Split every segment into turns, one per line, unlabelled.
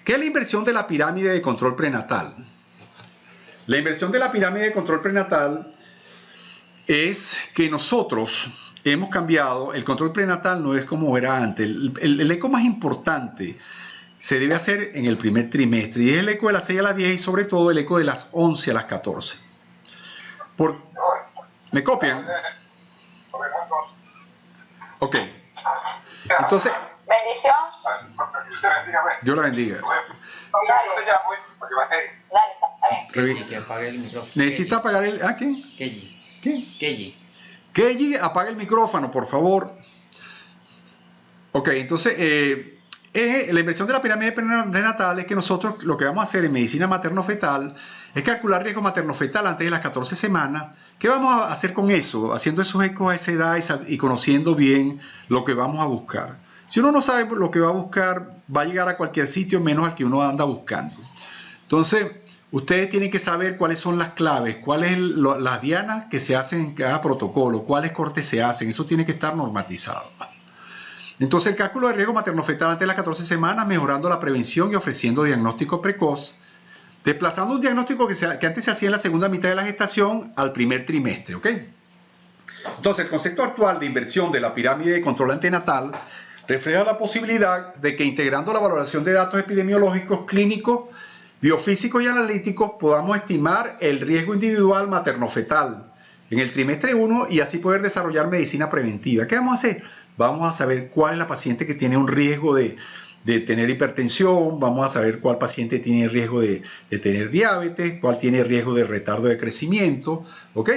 ¿Qué es la inversión de la pirámide de control prenatal? La inversión de la pirámide de control prenatal es que nosotros hemos cambiado. El control prenatal no es como era antes. El eco más importante se debe hacer en el primer trimestre, y es el eco de las 6 a las 10 y sobre todo el eco de las 11 a las 14. ¿Me copian? Ok. Entonces,
bendición.
Dios la bendiga. Necesita apagar el... ¿Ah, quién?
Keji.
¿Quién?
Keji.
Keji, apaga el micrófono, por favor. Ok, entonces, la inversión de la pirámide prenatal es que nosotros lo que vamos a hacer en medicina materno-fetal es calcular riesgo materno-fetal antes de las 14 semanas. ¿Qué vamos a hacer con eso? Haciendo esos ecos a esa edad y conociendo bien lo que vamos a buscar. Si uno no sabe lo que va a buscar, va a llegar a cualquier sitio menos al que uno anda buscando. Entonces, ustedes tienen que saber cuáles son las claves, cuáles las dianas que se hacen en cada protocolo, cuáles cortes se hacen. Eso tiene que estar normatizado. Entonces, el cálculo de riesgo materno-fetal antes de las 14 semanas, mejorando la prevención y ofreciendo diagnóstico precoz, desplazando un diagnóstico que antes se hacía en la segunda mitad de la gestación al primer trimestre, ¿ok? Entonces, el concepto actual de inversión de la pirámide de control antenatal refleja la posibilidad de que integrando la valoración de datos epidemiológicos, clínicos, biofísicos y analíticos podamos estimar el riesgo individual materno-fetal en el trimestre 1 y así poder desarrollar medicina preventiva. ¿Qué vamos a hacer? Vamos a saber cuál es la paciente que tiene un riesgo de tener hipertensión, vamos a saber cuál paciente tiene riesgo de tener diabetes, cuál tiene riesgo de retardo de crecimiento, ¿ok?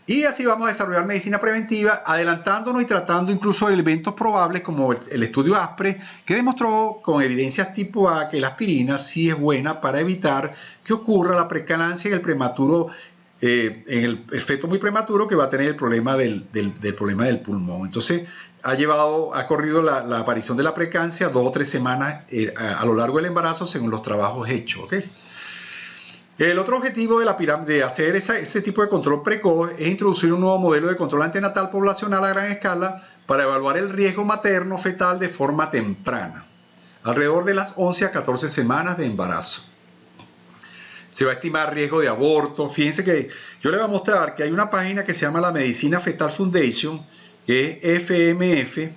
Y así vamos a desarrollar medicina preventiva, adelantándonos y tratando incluso de eventos probables como el estudio ASPRE, que demostró con evidencias tipo A que la aspirina sí es buena para evitar que ocurra la preeclampsia en el prematuro, en el feto muy prematuro que va a tener el problema del problema del pulmón. Entonces, ha corrido la aparición de la preeclampsia 2 o 3 semanas a lo largo del embarazo según los trabajos hechos, ¿ok? El otro objetivo de la pirámide de hacer ese tipo de control precoz es introducir un nuevo modelo de control antenatal poblacional a gran escala para evaluar el riesgo materno fetal de forma temprana, alrededor de las 11 a 14 semanas de embarazo. Se va a estimar riesgo de aborto. Fíjense que yo les voy a mostrar que hay una página que se llama la Medicina Fetal Foundation, que es FMF,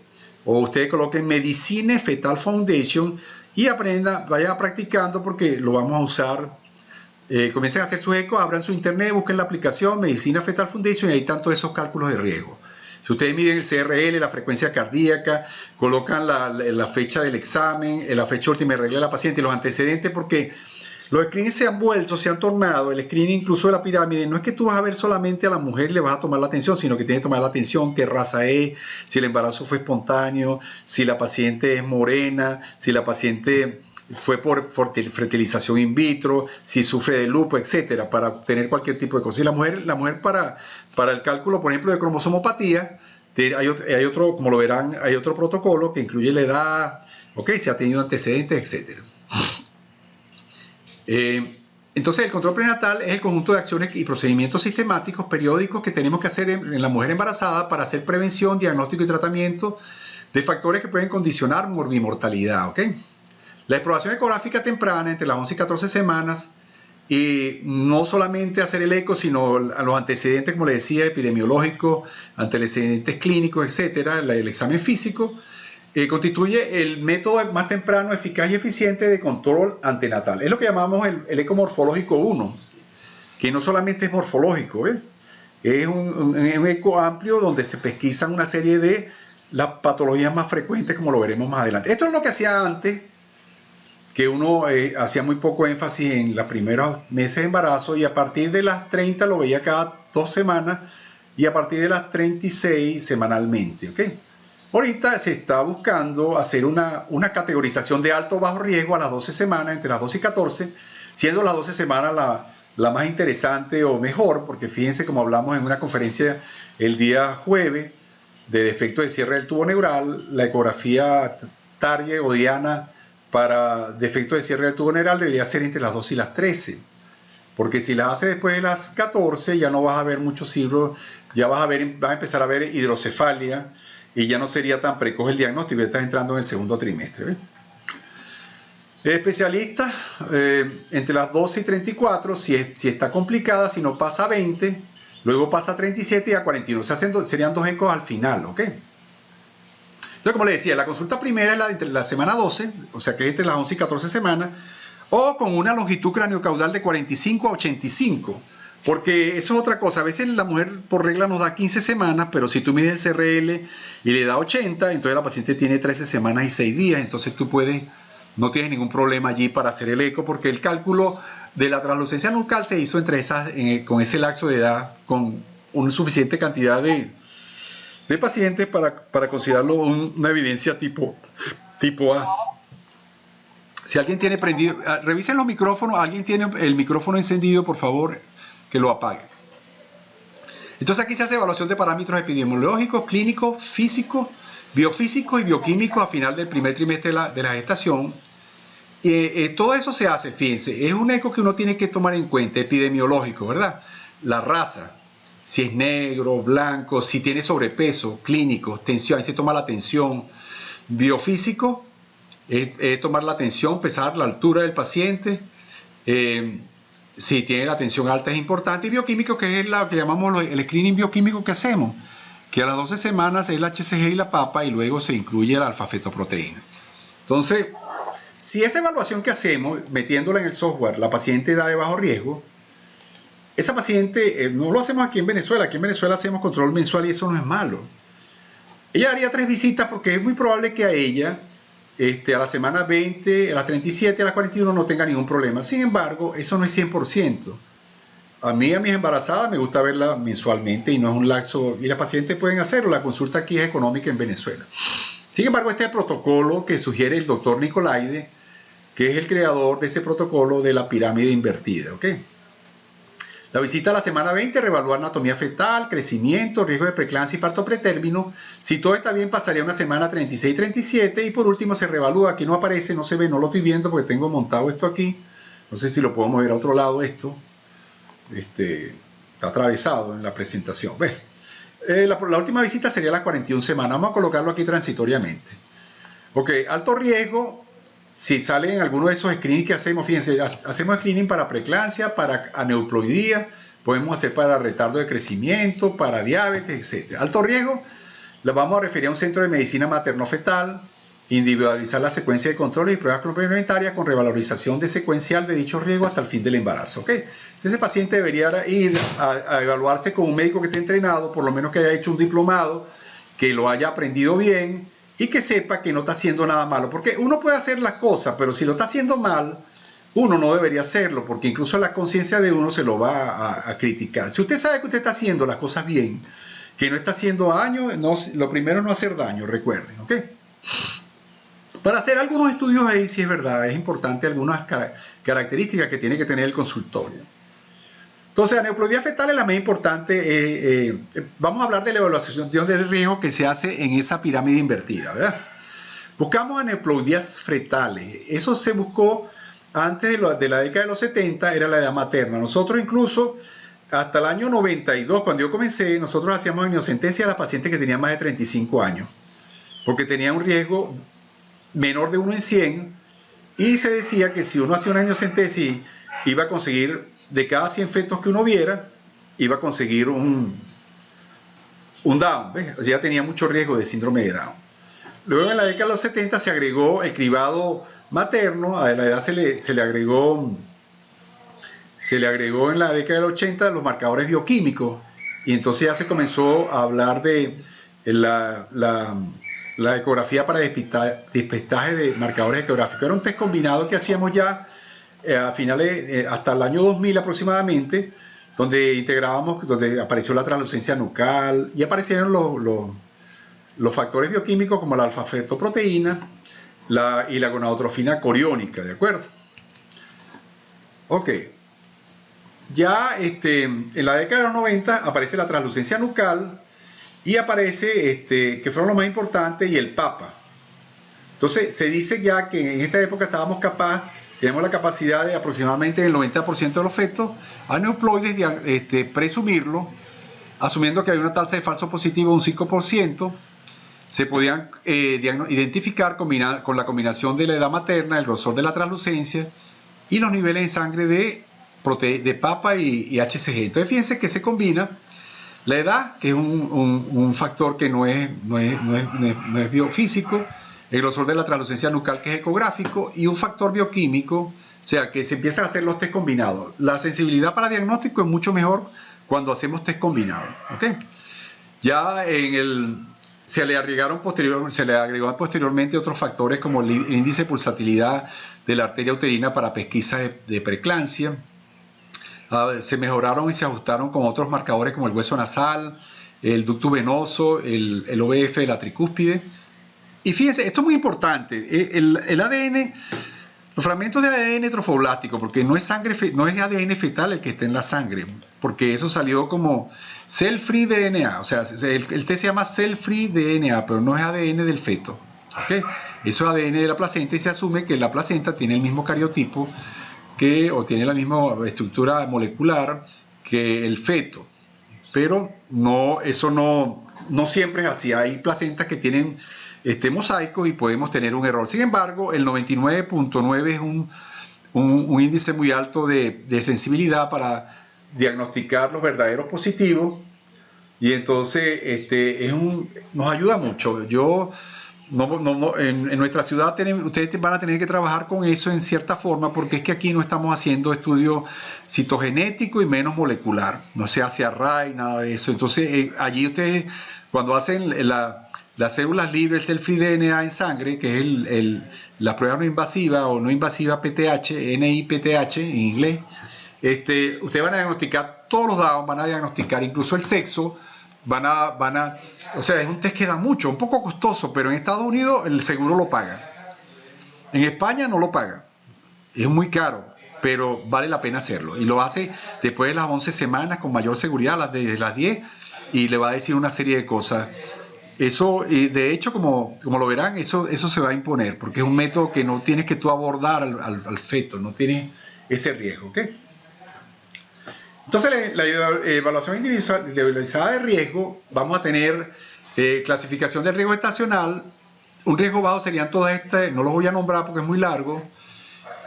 o ustedes coloquen Medicine Fetal Foundation y vayan practicando porque lo vamos a usar. Comiencen a hacer sus ecos, abran su internet, busquen la aplicación Medicina Fetal Foundation y ahí están todos esos cálculos de riesgo. Si ustedes miden el CRL, la frecuencia cardíaca, colocan la fecha del examen, la fecha última de regla de la paciente y los antecedentes, porque los screenings se han vuelto, se han tornado, el screening incluso de la pirámide, no es que tú vas a ver solamente a la mujer y le vas a tomar la atención, sino que tienes que tomar la atención qué raza es, si el embarazo fue espontáneo, si la paciente es morena, si la paciente fue por fertilización in vitro, si sufre de lupus, etcétera, para obtener cualquier tipo de cosa. Y la mujer para el cálculo, por ejemplo, de cromosomopatía, hay otro, como lo verán, hay otro protocolo que incluye la edad, okay, si ha tenido antecedentes, etcétera. Entonces, el control prenatal es el conjunto de acciones y procedimientos sistemáticos, periódicos que tenemos que hacer en la mujer embarazada para hacer prevención, diagnóstico y tratamiento de factores que pueden condicionar morbimortalidad, ¿ok? La exploración ecográfica temprana entre las 11 y 14 semanas y no solamente hacer el eco, sino los antecedentes, como les decía, epidemiológicos, antecedentes clínicos, etcétera, el examen físico, constituye el método más temprano, eficaz y eficiente de control antenatal. Es lo que llamamos el eco morfológico 1, que no solamente es morfológico, es un eco amplio donde se pesquisan una serie de las patologías más frecuentes, como lo veremos más adelante. Esto es lo que hacía antes, que uno hacía muy poco énfasis en los primeros meses de embarazo y a partir de las 30 lo veía cada 2 semanas y a partir de las 36 semanalmente, ¿ok? Ahorita se está buscando hacer una categorización de alto o bajo riesgo a las 12 semanas, entre las 12 y 14, siendo las 12 semanas la más interesante o mejor, porque fíjense como hablamos en una conferencia el día jueves de defecto de cierre del tubo neural, la ecografía Target o Diana para defecto de cierre del tubo neural debería ser entre las 12 y las 13, porque si las hace después de las 14 ya no vas a ver muchos siglos, ya vas a empezar a ver hidrocefalia y ya no sería tan precoz el diagnóstico, ya estás entrando en el segundo trimestre, El especialista, entre las 12 y 34, si está complicada, si no pasa a 20, luego pasa a 37 y a 41. Serían 2 ecos al final, ¿ok? Entonces, como le decía, la consulta primera es entre la semana 12, o sea que es entre las 11 y 14 semanas, o con una longitud craniocaudal de 45 a 85. Porque eso es otra cosa. A veces la mujer por regla nos da 15 semanas, pero si tú mides el CRL y le da 80, entonces la paciente tiene 13 semanas y 6 días. Entonces tú no tienes ningún problema allí para hacer el eco, porque el cálculo de la translucencia nucal se hizo con ese lapso de edad, con una suficiente cantidad de pacientes para considerarlo una evidencia tipo A. Si alguien tiene prendido, revisen los micrófonos, alguien tiene el micrófono encendido, por favor, que lo apague. Entonces aquí se hace evaluación de parámetros epidemiológicos, clínicos, físicos, biofísicos y bioquímicos a final del primer trimestre de la gestación. Todo eso se hace, fíjense, es un eco que uno tiene que tomar en cuenta, epidemiológico, ¿verdad? La raza, si es negro, blanco, si tiene sobrepeso, clínico, tensión, ahí se toma la tensión. Biofísico, tomar la tensión, pesar la altura del paciente. Si tiene la tensión alta es importante. Y bioquímico, que es lo que llamamos el screening bioquímico que hacemos, que a las 12 semanas es la HCG y la PAPA y luego se incluye la alfa-fetoproteína. Entonces, si esa evaluación que hacemos, metiéndola en el software, la paciente da de bajo riesgo, esa paciente, no lo hacemos aquí en Venezuela hacemos control mensual y eso no es malo. Ella haría 3 visitas porque es muy probable que a ella, a la semana 20, a las 37, a las 41 no tenga ningún problema. Sin embargo, eso no es 100%. A mí, a mis embarazadas, me gusta verla mensualmente y no es un lapso. Y las pacientes pueden hacerlo. La consulta aquí es económica en Venezuela. Sin embargo, este es el protocolo que sugiere el doctor Nicolaide, que es el creador de ese protocolo de la pirámide invertida. ¿Ok? La visita a la semana 20, reevaluar anatomía fetal, crecimiento, riesgo de preeclampsia y parto pretérmino. Si todo está bien, pasaría una semana 36 y 37 y por último se reevalúa. Aquí no aparece, no se ve, no lo estoy viendo porque tengo montado esto aquí. No sé si lo puedo mover a otro lado esto. Está atravesado en la presentación. Bueno, la última visita sería a las 41 semanas. Vamos a colocarlo aquí transitoriamente. Ok, alto riesgo. Si sale en alguno de esos screenings que hacemos, fíjense, hacemos screening para preeclampsia, para aneuploidía, podemos hacer para retardo de crecimiento, para diabetes, etc. Alto riesgo, la vamos a referir a un centro de medicina materno-fetal, individualizar la secuencia de controles y pruebas complementarias con revalorización de secuencial de dicho riesgo hasta el fin del embarazo. ¿Okay? Entonces, ese paciente debería ir a evaluarse con un médico que esté entrenado, por lo menos que haya hecho un diplomado, que lo haya aprendido bien, y que sepa que no está haciendo nada malo, porque uno puede hacer las cosas, pero si lo está haciendo mal, uno no debería hacerlo, porque incluso la conciencia de uno se lo va a criticar. Si usted sabe que usted está haciendo las cosas bien, que no está haciendo daño, lo primero es no hacer daño, recuerden, ¿ok? Para hacer algunos estudios ahí, sí es verdad, es importante algunas características que tiene que tener el consultorio. Entonces, la aneuploidía fetal es la más importante. Vamos a hablar de la evaluación de riesgo que se hace en esa pirámide invertida, ¿verdad? Buscamos aneuploidías fetales. Eso se buscó antes de la década de los 70, era la edad materna. Nosotros incluso, hasta el año 92, cuando yo comencé, nosotros hacíamos amniocentesia a las pacientes que tenían más de 35 años, porque tenían un riesgo menor de 1 en 100, y se decía que si uno hacía una amniocentesis, iba a conseguir, de cada 100 fetos que uno viera, iba a conseguir un Down, ¿ves? O sea, ya tenía mucho riesgo de síndrome de Down. Luego en la década de los 70 se agregó el cribado materno, a la edad se le agregó en la década del 80 los marcadores bioquímicos, y entonces ya se comenzó a hablar de la ecografía para despistaje de marcadores ecográficos. Era un test combinado que hacíamos ya a finales, hasta el año 2000 aproximadamente, donde apareció la translucencia nucal y aparecieron los factores bioquímicos como la alfa-fetoproteína y la gonadotrofina coriónica, ¿de acuerdo? Ok. Ya en la década de los 90 aparece la translucencia nucal y aparece, que fueron los más importantes, y el PAPA. Entonces se dice ya que en esta época tenemos la capacidad de aproximadamente el 90% de los fetos aneuploides presumirlo, asumiendo que hay una tasa de falso positivo de un 5%, se podían identificar con la combinación de la edad materna, el grosor de la translucencia y los niveles en sangre de PAPA y HCG. Entonces fíjense que se combina la edad, que es un factor que no es biofísico, el grosor de la translucencia nucal, que es ecográfico, y un factor bioquímico, o sea, que se empiezan a hacer los test combinados. La sensibilidad para diagnóstico es mucho mejor cuando hacemos test combinados. ¿Okay? Ya se le agregó posteriormente otros factores como el índice de pulsatilidad de la arteria uterina para pesquisa de preeclampsia. Se mejoraron y se ajustaron con otros marcadores como el hueso nasal, el ducto venoso, el OVF de la tricúspide. Y fíjense, esto es muy importante, el ADN, los fragmentos de ADN trofoblástico, porque no es ADN fetal el que está en la sangre, porque eso salió como cell-free DNA, o sea, el test se llama cell-free DNA, pero no es ADN del feto. ¿Okay? Eso es ADN de la placenta y se asume que la placenta tiene el mismo cariotipo o tiene la misma estructura molecular que el feto, pero eso no siempre es así. Hay placentas que tienen mosaicos y podemos tener un error. Sin embargo, el 99.9 es un índice muy alto de sensibilidad para diagnosticar los verdaderos positivos, y entonces nos ayuda mucho. En nuestra ciudad ustedes van a tener que trabajar con eso en cierta forma, porque es que aquí no estamos haciendo estudio citogenético y menos molecular, no se hace array, nada de eso. Entonces allí ustedes, cuando hacen las células libres, el cell-free DNA en sangre, que es la prueba no invasiva o no invasiva PTH, NIPTH en inglés, ustedes van a diagnosticar todos los datos, van a diagnosticar incluso el sexo, o sea, es un test que da mucho, un poco costoso, pero en Estados Unidos el seguro lo paga. En España no lo paga, es muy caro, pero vale la pena hacerlo. Y lo hace después de las 11 semanas con mayor seguridad, desde las 10, y le va a decir una serie de cosas. Eso, de hecho, como lo verán, eso se va a imponer, porque es un método que no tienes que tú abordar al feto, no tienes ese riesgo. ¿Okay? Entonces, la evaluación individualizada de riesgo, vamos a tener clasificación del riesgo estacional. Un riesgo bajo serían todas estas, no los voy a nombrar porque es muy largo.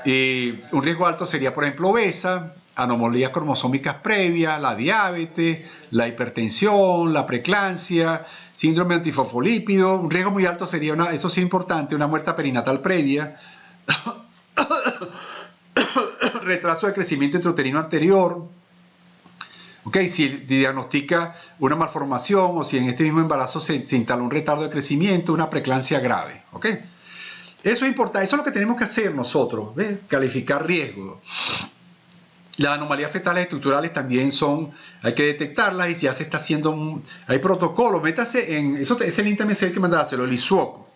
Un riesgo alto sería, por ejemplo, obesa, anomalías cromosómicas previas, la diabetes, la hipertensión, la preeclampsia, síndrome antifosfolípido. Un riesgo muy alto sería, eso sí es importante, una muerte perinatal previa, retraso de crecimiento intrauterino anterior. Okay, si diagnostica una malformación o si en este mismo embarazo se instala un retardo de crecimiento, una preeclampsia grave. Okay. Eso es importante, eso es lo que tenemos que hacer nosotros, ¿ves? Calificar riesgo. Las anomalías fetales estructurales también hay que detectarlas, y ya se está haciendo, hay protocolos, métase en, eso es el link también hay que mandárselo, el ISUOC.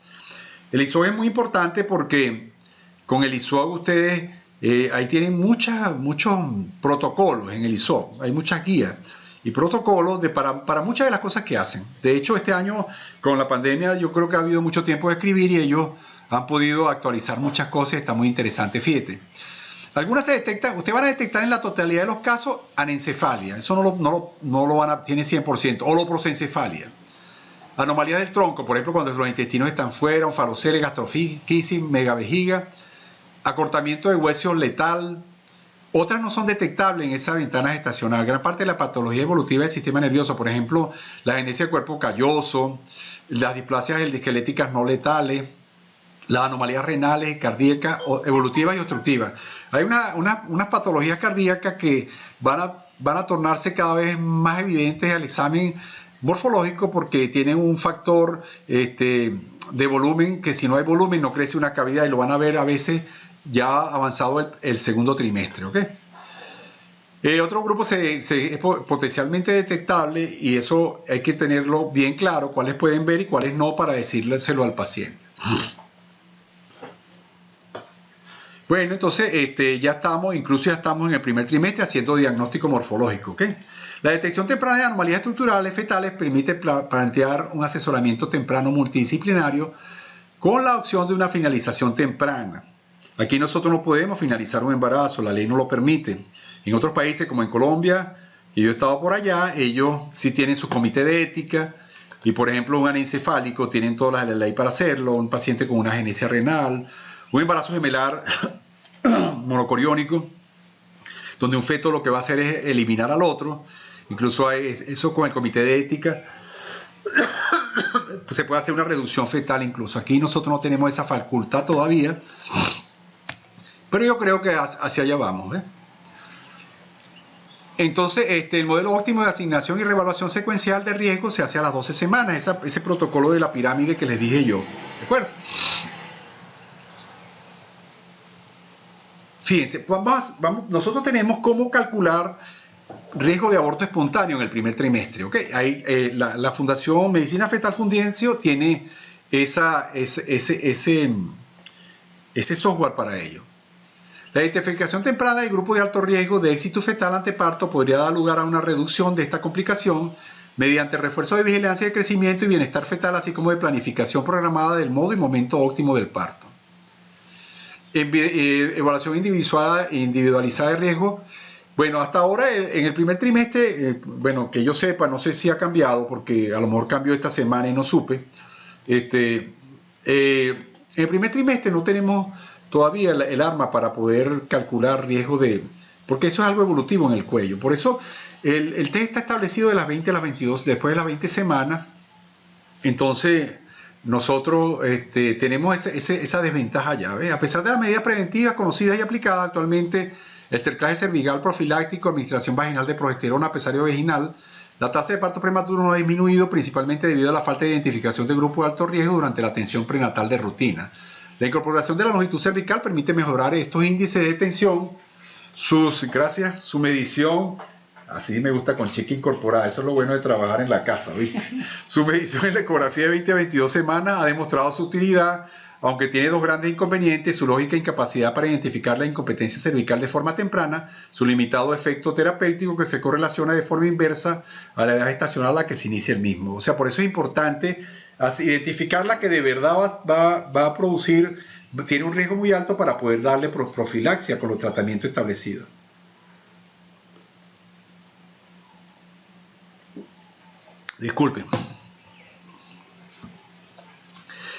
El ISUOC es muy importante porque con el ISUOC ustedes, ahí tienen muchos protocolos en el ISUOC, hay muchas guías y protocolos para muchas de las cosas que hacen. De hecho, este año con la pandemia yo creo que ha habido mucho tiempo de escribir y ellos han podido actualizar muchas cosas, está muy interesante, fíjate. Algunas se detectan, ustedes van a detectar en la totalidad de los casos anencefalia, eso no lo van a, tiene 100%, o loprosencefalia. Anomalías del tronco, por ejemplo, cuando los intestinos están fuera, onfalocele, gastrofisis, megavejiga, acortamiento de hueso letal. Otras no son detectables en esa ventana gestacional. Gran parte de la patología evolutiva del sistema nervioso, por ejemplo, la genesia de cuerpo calloso, las displasias esqueléticas no letales, las anomalías renales, cardíacas, evolutivas y obstructivas. Hay unas patologías cardíacas que van a tornarse cada vez más evidentes al examen morfológico porque tienen un factor de volumen, que si no hay volumen no crece una cavidad, y lo van a ver a veces ya avanzado el segundo trimestre. ¿Okay? Otro grupo es potencialmente detectable, y eso hay que tenerlo bien claro, cuáles pueden ver y cuáles no, para decírselo al paciente. Bueno, entonces ya estamos en el primer trimestre haciendo diagnóstico morfológico. ¿Okay? La detección temprana de anomalías estructurales fetales permite plantear un asesoramiento temprano multidisciplinario con la opción de una finalización temprana. Aquí nosotros no podemos finalizar un embarazo, la ley no lo permite. En otros países como en Colombia, y yo he estado por allá, ellos sí tienen su comité de ética Y por ejemplo, un anencefálico tienen todas las de la ley para hacerlo, un paciente con una agenesia renal, un embarazo gemelar monocoriónico, donde un feto lo que va a hacer es eliminar al otro. Incluso hay eso con el comité de ética. Se puede hacer una reducción fetal incluso. Aquí nosotros no tenemos esa facultad todavía, pero yo creo que hacia allá vamos, ¿eh? Entonces, el modelo óptimo de asignación y reevaluación secuencial de riesgo se hace a las 12 semanas, ese protocolo de la pirámide que les dije yo, ¿de acuerdo? Fíjense, nosotros tenemos cómo calcular riesgo de aborto espontáneo en el primer trimestre, ¿ok? Ahí, la Fundación Medicina Fetal Fundiencio tiene ese software para ello. La identificación temprana del grupo de alto riesgo de éxito fetal ante parto podría dar lugar a una reducción de esta complicación mediante refuerzo de vigilancia de crecimiento y bienestar fetal, así como de planificación programada del modo y momento óptimo del parto. Evaluación individualizada de riesgo. Bueno, hasta ahora en el primer trimestre, bueno, que yo sepa, no sé si ha cambiado, porque a lo mejor cambió esta semana y no supe. En el primer trimestre no tenemos todavía el arma para poder calcular riesgo porque eso es algo evolutivo en el cuello. Por eso el test está establecido de las 20 a las 22, después de las 20 semanas. Entonces nosotros tenemos esa desventaja ya, ¿ves? A pesar de las medidas preventivas conocidas y aplicadas actualmente, el cerclaje cervical profiláctico, administración vaginal de progesterona, pesario vaginal, la tasa de parto prematuro no ha disminuido, principalmente debido a la falta de identificación de grupos de alto riesgo durante la atención prenatal de rutina. La incorporación de la longitud cervical permite mejorar estos índices de tensión, su medición, así me gusta con cheque incorporada, eso es lo bueno de trabajar en la casa, ¿viste? Su medición en la ecografía de 20 a 22 semanas ha demostrado su utilidad, aunque tiene dos grandes inconvenientes: su lógica incapacidad para identificar la incompetencia cervical de forma temprana, su limitado efecto terapéutico que se correlaciona de forma inversa a la edad gestacional a la que se inicia el mismo. O sea, por eso es importante identificar la que de verdad va a producir, tiene un riesgo muy alto para poder darle profilaxia con los tratamientos establecidos. Disculpen.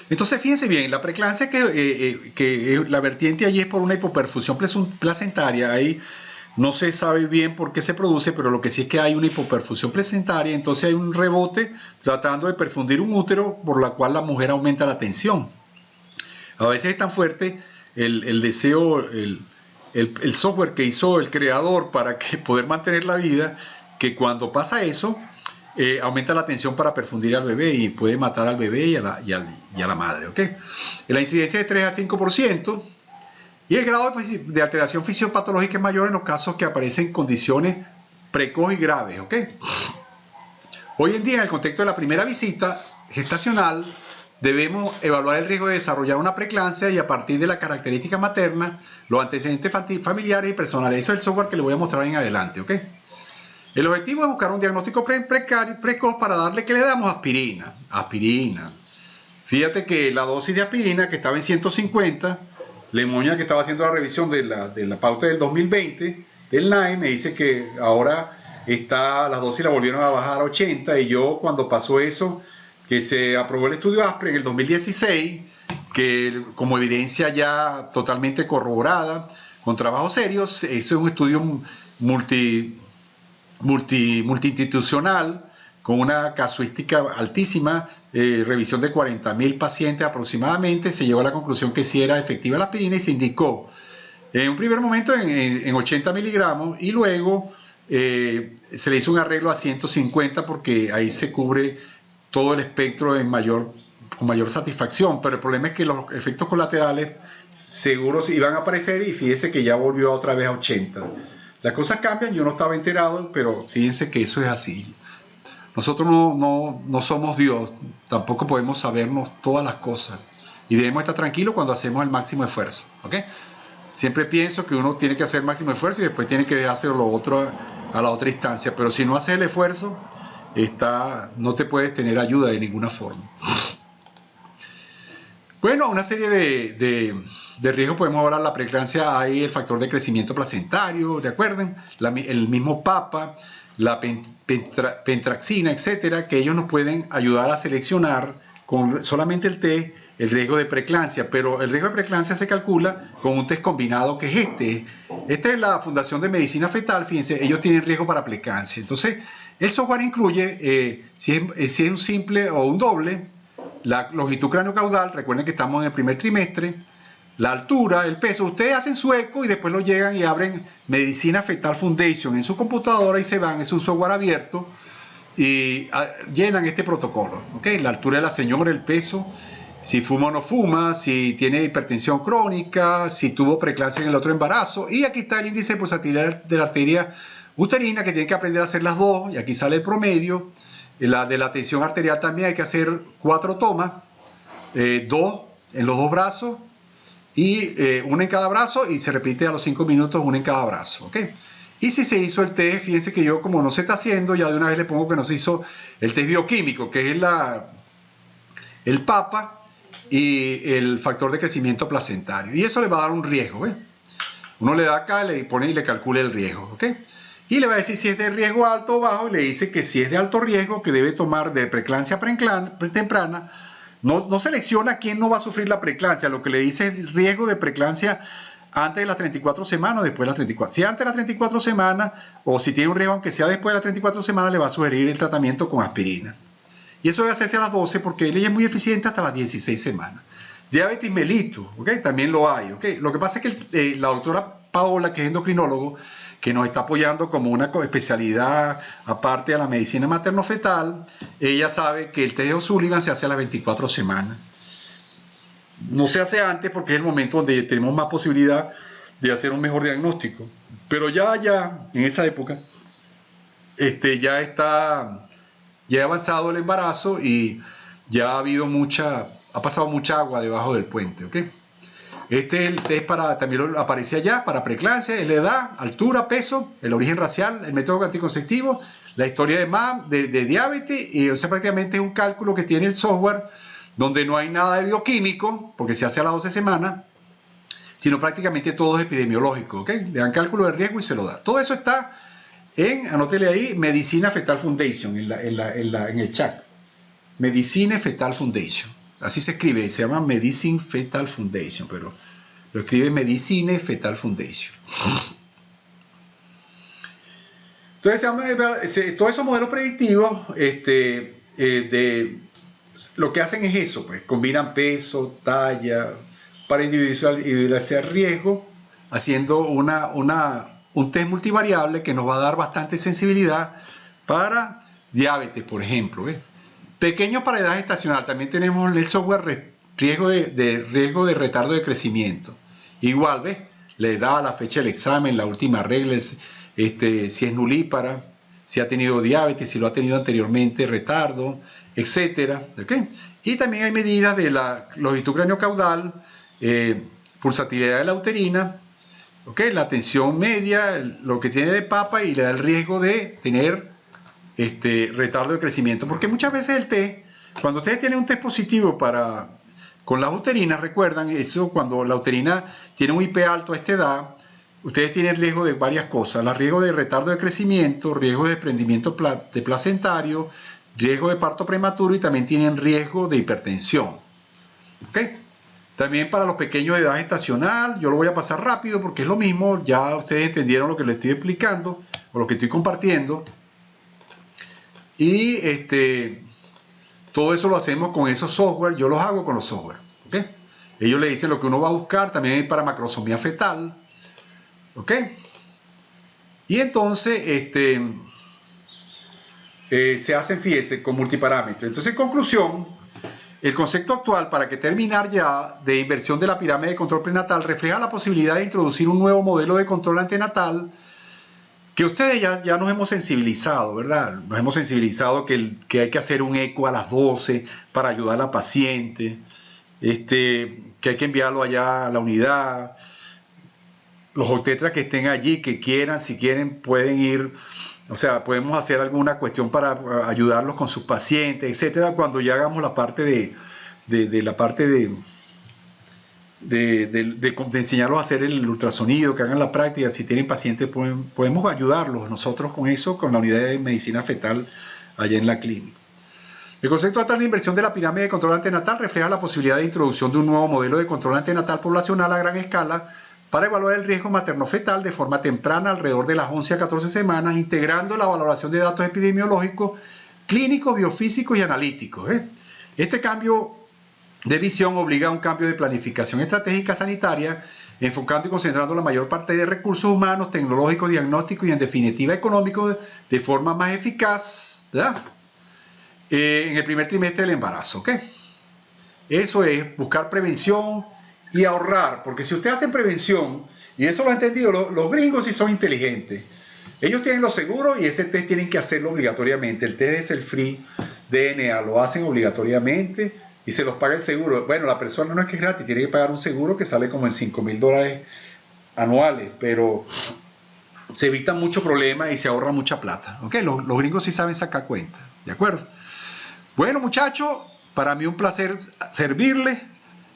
Entonces, fíjense bien, la preeclampsia que la vertiente allí es por una hipoperfusión placentaria. Ahí no se sabe bien por qué se produce, pero lo que sí es que hay una hipoperfusión placentaria, entonces hay un rebote tratando de perfundir un útero, por la cual la mujer aumenta la tensión. A veces es tan fuerte el deseo, el software que hizo el creador para poder mantener la vida, que cuando pasa eso, aumenta la tensión para perfundir al bebé y puede matar al bebé y a la madre, ¿ok? La incidencia de 3 al 5%. Y el grado de alteración fisiopatológica es mayor en los casos que aparecen condiciones precoz y graves, ¿ok? Hoy en día, en el contexto de la primera visita gestacional, debemos evaluar el riesgo de desarrollar una preeclampsia y a partir de la característica materna, los antecedentes familiares y personales. Eso es el software que les voy a mostrar en adelante, ¿ok? El objetivo es buscar un diagnóstico precoz para darle, ¿qué le damos? Aspirina. Fíjate que la dosis de aspirina, que estaba en 150, Lemoña, que estaba haciendo la revisión de la pauta del 2020 del NICE, me dice que ahora las dosis la volvieron a bajar a 80, y yo, cuando pasó eso, que se aprobó el estudio ASPRE en el 2016, que como evidencia ya totalmente corroborada, con trabajos serios, eso es un estudio multiinstitucional, con una casuística altísima, revisión de 40.000 pacientes aproximadamente, se llegó a la conclusión que sí era efectiva la aspirina y se indicó en un primer momento en 80 miligramos, y luego se le hizo un arreglo a 150 porque ahí se cubre todo el espectro con mayor satisfacción. Pero el problema es que los efectos colaterales seguros iban a aparecer, y fíjese que ya volvió otra vez a 80. Las cosas cambian, yo no estaba enterado, pero fíjense que eso es así. Nosotros no somos Dios, tampoco podemos sabernos todas las cosas, y debemos estar tranquilos cuando hacemos el máximo esfuerzo, ¿ok? Siempre pienso que uno tiene que hacer el máximo esfuerzo y después tiene que hacer lo otro a la otra instancia, pero si no haces el esfuerzo, no te puedes tener ayuda de ninguna forma. Bueno, una serie de riesgos podemos hablar. La preeclampsia, hay el factor de crecimiento placentario, ¿de acuerdo? El mismo PAPA, la pentraxina, etcétera, que ellos nos pueden ayudar a seleccionar con solamente el test el riesgo de preeclampsia, pero el riesgo de preeclampsia se calcula con un test combinado que es este. Esta es la Fundación de Medicina Fetal, fíjense, ellos tienen riesgo para preeclampsia. Entonces, el software incluye, si es un simple o un doble, la longitud craniocaudal, recuerden que estamos en el primer trimestre, la altura, el peso. Ustedes hacen su eco y después lo llegan y abren Medicina Fetal Foundation en su computadora y se van, es un software abierto, y llenan este protocolo, ¿okay? La altura de la señora, el peso, si fuma o no fuma, si tiene hipertensión crónica, si tuvo preeclampsia en el otro embarazo, y aquí está el índice de pulsatilidad de la arteria uterina, que tienen que aprender a hacer las dos, y aquí sale el promedio. La de la tensión arterial también hay que hacer 4 tomas, 2 en los 2 brazos, y una en cada brazo, y se repite a los 5 minutos una en cada brazo, ¿ok? Y si se hizo el test, fíjense que yo, como no se está haciendo, ya de una vez le pongo que no se hizo el test bioquímico, que es el PAPA y el factor de crecimiento placentario. Y eso le va a dar un riesgo, ¿ves? Uno le da acá, le pone y le calcula el riesgo, ¿ok? Y le va a decir si es de riesgo alto o bajo, y le dice que si es de alto riesgo, que debe tomar de preeclampsia temprana. No selecciona quién no va a sufrir la preeclampsia, lo que le dice es riesgo de preeclampsia antes de las 34 semanas o después de las 34. Si antes de las 34 semanas, o si tiene un riesgo aunque sea después de las 34 semanas, le va a sugerir el tratamiento con aspirina. Y eso debe hacerse a las 12 porque él es muy eficiente hasta las 16 semanas. Diabetes mellitus, ¿okay? También lo hay, ¿okay? Lo que pasa es que la doctora Paola, que es endocrinólogo, que nos está apoyando como una especialidad aparte de la medicina materno-fetal, ella sabe que el test de O'Sullivan se hace a las 24 semanas. No se hace antes porque es el momento donde tenemos más posibilidad de hacer un mejor diagnóstico. Pero ya en esa época, ya ha avanzado el embarazo y ya ha pasado mucha agua debajo del puente, ¿ok? Este es el test también aparece allá, para preeclampsia, es la edad, altura, peso, el origen racial, el método anticonceptivo, la historia de MAM, de diabetes, y o sea, prácticamente es un cálculo que tiene el software, donde no hay nada de bioquímico, porque se hace a las 12 semanas, sino prácticamente todo es epidemiológico, ¿ok? Le dan cálculo de riesgo y se lo da. Todo eso está anótele ahí, Medicina Fetal Foundation, en el chat. Medicina Fetal Foundation. Así se escribe, se llama Medicine Fetal Foundation, pero lo escribe Medicine Fetal Foundation. Entonces, todos esos modelos predictivos, lo que hacen es eso, pues, combinan peso, talla, para individualizar riesgo, haciendo un test multivariable que nos va a dar bastante sensibilidad para diabetes, por ejemplo, ¿ves? Pequeños para edad gestacional, también tenemos el software riesgo de retardo de crecimiento. Igual, ¿ves? La edad, la fecha del examen, la última regla, si es nulípara, si ha tenido diabetes, si lo ha tenido anteriormente, retardo, etcétera, ¿okay? Y también hay medidas de la longitud craniocaudal, pulsatilidad de la uterina, ¿okay? La tensión media, lo que tiene de PAPA, y le da el riesgo de tener retardo de crecimiento, porque muchas veces el test, cuando ustedes tienen un test positivo con las uterinas, recuerdan eso, cuando la uterina tiene un IP alto a esta edad, ustedes tienen riesgo de varias cosas, riesgo de retardo de crecimiento, riesgo de desprendimiento de placentario, riesgo de parto prematuro, y también tienen riesgo de hipertensión, ¿okay? También para los pequeños de edad gestacional, yo lo voy a pasar rápido porque es lo mismo, ya ustedes entendieron lo que les estoy explicando o lo que estoy compartiendo. Y todo eso lo hacemos con esos software, yo los hago con los software, ¿okay? Ellos le dicen lo que uno va a buscar, también hay para macrosomía fetal, ¿ok? Y entonces se hacen, fíjense, con multiparámetros. Entonces, en conclusión, el concepto actual, para que terminar ya, de inversión de la pirámide de control prenatal, refleja la posibilidad de introducir un nuevo modelo de control antenatal, que ustedes ya nos hemos sensibilizado, ¿verdad? Nos hemos sensibilizado que hay que hacer un eco a las 12 para ayudar a la paciente, que hay que enviarlo allá a la unidad. Los obstetras que estén allí, que quieran, si quieren, pueden ir, o sea, podemos hacer alguna cuestión para ayudarlos con sus pacientes, etcétera, cuando ya hagamos la parte de de enseñarlos a hacer el ultrasonido, que hagan la práctica. Si tienen pacientes, podemos ayudarlos nosotros con eso, con la unidad de medicina fetal allá en la clínica. El concepto total de inversión de la pirámide de control antenatal refleja la posibilidad de introducción de un nuevo modelo de control antenatal poblacional a gran escala para evaluar el riesgo materno-fetal de forma temprana alrededor de las 11 a 14 semanas, integrando la valoración de datos epidemiológicos, clínicos, biofísicos y analíticos. Este cambio de visión obliga a un cambio de planificación estratégica sanitaria, enfocando y concentrando la mayor parte de recursos humanos, tecnológicos, diagnósticos y en definitiva económicos de forma más eficaz, ¿verdad? En el primer trimestre del embarazo, ¿ok? Eso es buscar prevención y ahorrar, porque si ustedes hacen prevención, y eso lo han entendido, los gringos sí son inteligentes. Ellos tienen los seguros y ese test tienen que hacerlo obligatoriamente. El test es el Free DNA, lo hacen obligatoriamente y se los paga el seguro. Bueno, la persona no es que es gratis, tiene que pagar un seguro que sale como en $5,000 anuales, pero se evitan muchos problemas y se ahorra mucha plata. ¿Ok? Los gringos sí saben sacar cuenta, ¿de acuerdo? Bueno, muchachos, para mí un placer servirles.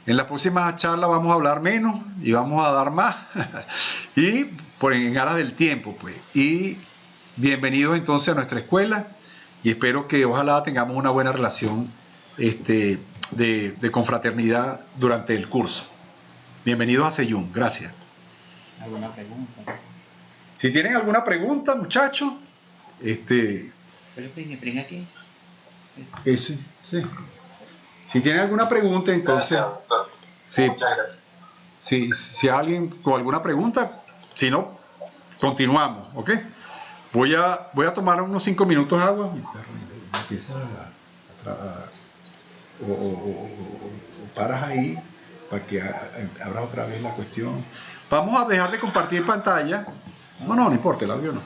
En la próxima charla vamos a hablar menos y vamos a dar más. Y en aras del tiempo, pues. Y bienvenidos entonces a nuestra escuela. Y espero que ojalá tengamos una buena relación de confraternidad durante el curso. Bienvenidos a Seyun. Gracias.
¿Alguna pregunta?
Si tienen alguna pregunta, muchachos.
¿Pero brinca aquí?
Eso, sí. Si tienen alguna pregunta, entonces, sí,
Muchas gracias.
si alguien con alguna pregunta, si no, continuamos, ¿ok? Voy a tomar unos 5 minutos de agua. Mi perro empieza o paras ahí para que abra otra vez la cuestión. Vamos a dejar de compartir pantalla. No importa, el audio no.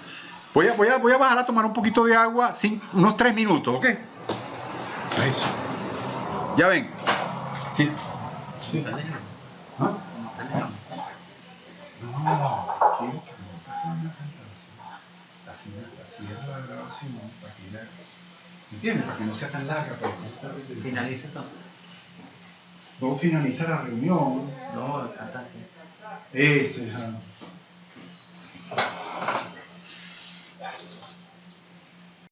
Voy a bajar a tomar un poquito de agua, unos 3 minutos, ¿ok? Eso. Ya ven. Sí. Sí. ¿Ah? No, quiero que me así es la grabación, para que ya, ¿entiendes? Para que no sea tan larga, para que no
Finaliza todo.
Luego finaliza la reunión.
No, acá sí.
Ese,